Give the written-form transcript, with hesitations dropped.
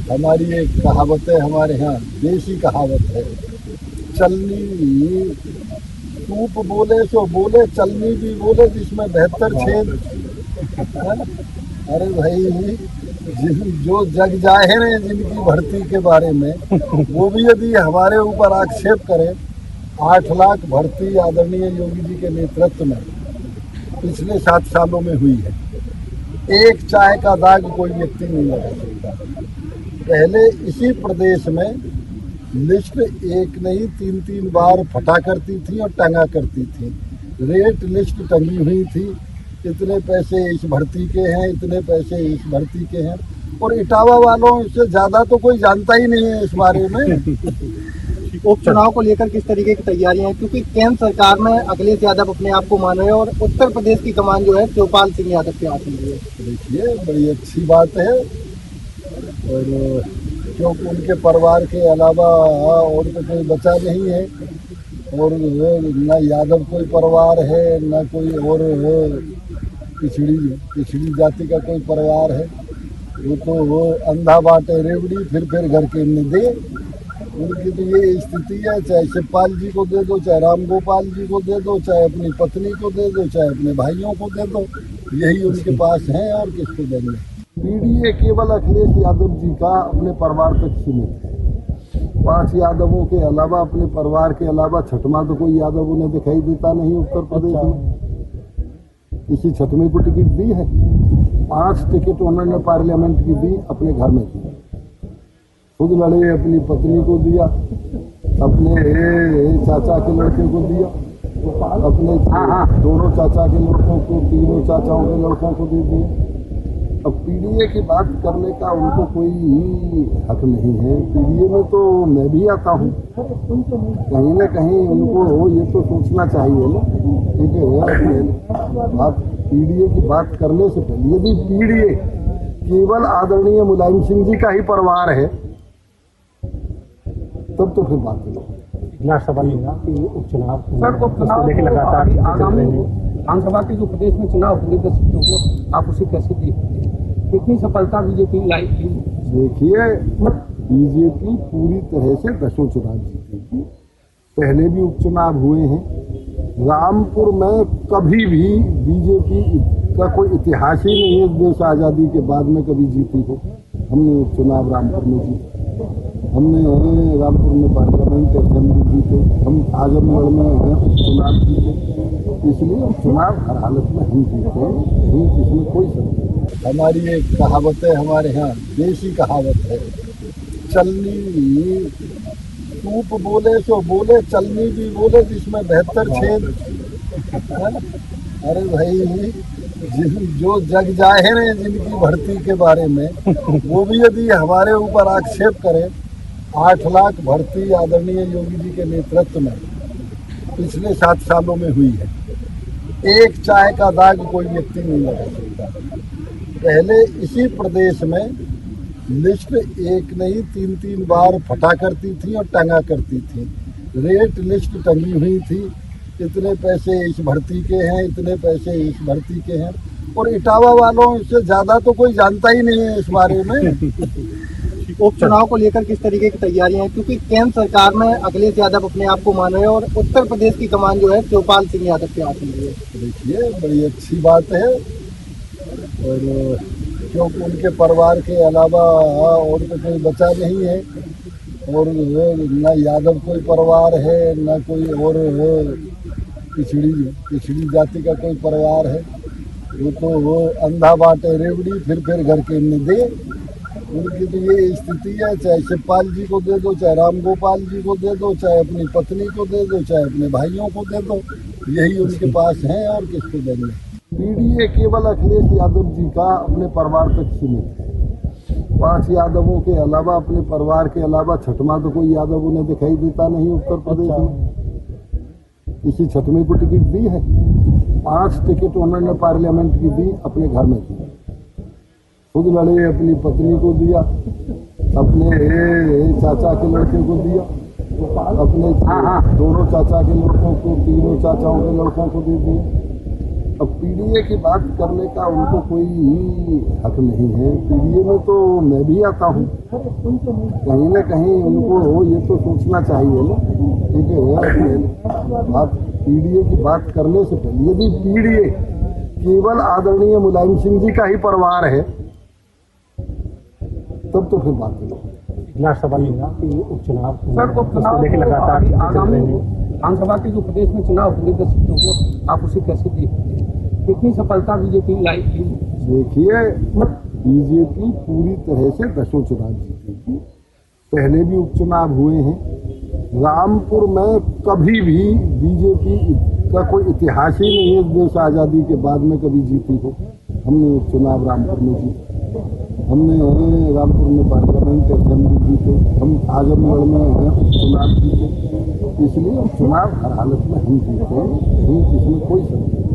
हमारी एक कहावत है, हमारे यहाँ देसी कहावत है, चलनी टूप बोले सो बोले, चलनी भी बोले जिसमें 72 छेद। है? अरे भाई, जो जग जाहिर है जिनकी भर्ती के बारे में, वो भी यदि हमारे ऊपर आक्षेप करें। 8 लाख भर्ती आदरणीय योगी जी के नेतृत्व में पिछले 7 सालों में हुई है। एक चाय का दाग कोई व्यक्ति नहीं लगा सकता। पहले इसी प्रदेश में लिस्ट एक नहीं 3-3 बार फटा करती थी और टंगा करती थी। रेट लिस्ट टंगी हुई थी, इतने पैसे इस भर्ती के हैं, इतने पैसे इस भर्ती के हैं, और इटावा वालों से ज़्यादा तो कोई जानता ही नहीं है इस बारे में। उपचुनाव को लेकर किस तरीके की तैयारियां हैं, क्योंकि केंद्र सरकार में अखिलेश यादव अपने आप को मान रहे हैं और उत्तर प्रदेश की कमान जो है शिवपाल सिंह यादव के हाथ में है। देखिए, बड़ी अच्छी बात है, और क्योंकि उनके परिवार के अलावा और तो कोई बचा नहीं है, और न यादव कोई परिवार है, न कोई और पिछड़ी जाति का कोई परिवार है। वो अंधा बाटे रेवड़ी, फिर घर के इन्हें दे। उनकी तो ये स्थिति है, चाहे शिवपाल जी को दे दो, चाहे राम गोपाल जी को दे दो, चाहे अपनी पत्नी को दे दो, चाहे अपने भाइयों को दे दो, यही उनके पास है, और किसको देंगे। पीडीए केवल अखिलेश यादव जी का अपने परिवार तक सीमित है। 5 यादवों के अलावा, अपने परिवार के अलावा छठवां तो कोई यादव उन्हें दिखाई देता नहीं उत्तर प्रदेश में। किसी छठवें को टिकट दी है? 5 टिकट उन्होंने पार्लियामेंट की दी, अपने घर में दी, खुद लड़े, अपनी पत्नी को दिया, अपने चाचा के लड़के को दिया, अपने दोनों चाचा के लड़कों को, तीनों चाचाओं के लड़कों को दे दिया। अब पीडीए की बात करने का उनको कोई हक नहीं है। पीडीए में तो मैं भी आता हूँ, कहीं ना कहीं उनको ये तो सोचना चाहिए ना, ठीक है। बात पीडीए की बात करने से पहले, यदि पीडीए केवल आदरणीय मुलायम सिंह जी का ही परिवार है, तब तो फिर बात करो। उपचुनाव लगातार आगामी विधानसभा के जो प्रदेश में चुनाव होंगे 10 सीटों को, आप उसे कैसे देखते हैं? कितनी सफलता बीजेपी लाई थी? देखिए, बीजेपी पूरी तरह से 10 चुनाव जीतेगी। पहले भी उपचुनाव हुए हैं। रामपुर में कभी भी बीजेपी का कोई इतिहास ही नहीं है देश आज़ादी के बाद में कभी जीती हो। हमने उपचुनाव रामपुर में जीते, हमने रामपुर में पार्लियामेंट असेंबली जीते, हम आजमगढ़ में उपचुनाव जीते, इसलिए उपचुनाव हर हालत में हम जीते हैं, इसमें कोई शक नहीं। हमारी एक कहावत है, हमारे यहाँ देसी कहावत है, चलनी टूप बोले सो बोले, चलनी भी बोले जिसमें 72 छेद। है? अरे भाई, जो जग जाहिर है जिनकी भर्ती के बारे में, वो भी यदि हमारे ऊपर आक्षेप करें। 8 लाख भर्ती आदरणीय योगी जी के नेतृत्व में पिछले 7 सालों में हुई है। एक चाय का दाग कोई व्यक्ति नहीं लगा सकता। पहले इसी प्रदेश में लिस्ट एक नहीं 3-3 बार फटा करती थी और टंगा करती थी। रेट लिस्ट टंगी हुई थी, इतने पैसे इस भर्ती के हैं, इतने पैसे इस भर्ती के हैं, और इटावा वालों से ज़्यादा तो कोई जानता ही नहीं है इस बारे में। उपचुनाव को लेकर किस तरीके की तैयारियां हैं, क्योंकि केंद्र सरकार में अखिलेश यादव अपने आप को मान रहे हैं और उत्तर प्रदेश की कमान जो है शिवपाल सिंह यादव के हाथ में है। देखिए, बड़ी अच्छी बात है, और क्योंकि उनके परिवार के अलावा और तो कोई बचा नहीं है, और न यादव कोई परिवार है, न कोई और पिछड़ी जाति का कोई परिवार है। वो अंधा बाटे रेवड़ी, फिर घर के इन्हें दे। उनकी तो ये स्थिति है, चाहे शिवपाल जी को दे दो, चाहे राम गोपाल जी को दे दो, चाहे अपनी पत्नी को दे दो, चाहे अपने भाइयों को दे दो, यही उनके पास है, और किसको देंगे। पीडीए केवल अखिलेश यादव जी का अपने परिवार तक सीमित है। 5 यादवों के अलावा, अपने परिवार के अलावा छठवां तो कोई यादव उन्हें दिखाई देता नहीं उत्तर प्रदेश में। किसी छठवें को टिकट दी है? 5 टिकट उन्होंने पार्लियामेंट की दी, अपने घर में दी, खुद लड़े, अपनी पत्नी को दिया, अपने चाचा के लड़के को दिया, अपने दोनों चाचा के लड़कों को, तीनों चाचाओं के लड़कों को दे दिया। अब पीडीए की बात करने का उनको कोई हक नहीं है। पीडीए में तो मैं भी आता हूँ, कहीं ना कहीं उनको ये तो सोचना चाहिए ना, ठीक है। बात पीडीए की बात करने से पहले यदि पीडीए केवल आदरणीय मुलायम सिंह जी का ही परिवार है तब तो फिर बात नहीं। लास्ट सवाल होगा कि उपचुनाव सर उपचुनाव लेकर लगातार चीजें चल आगामी रही हैं। विधानसभा के जो प्रदेश में चुनाव होंगे 10 सीटों को, आप उसे कैसे देखते हैं? कितनी सफलता बीजेपी लाएगी? देखिए, बीजेपी पूरी तरह से 10 चुनाव जीतेगी। पहले भी उपचुनाव हुए हैं। रामपुर में कभी भी बीजेपी का कोई इतिहास ही नहीं है देश आज़ादी के बाद में कभी जीती हो। हमने उपचुनाव रामपुर में जीते, हमने रामपुर में पार्लियामेंट असेंबली जीते, हम आजमगढ़ में उपचुनाव जीते। इसलिए उपचुनाव हर हालत में हम जीते हैं, इसमें कोई संदेह नहीं।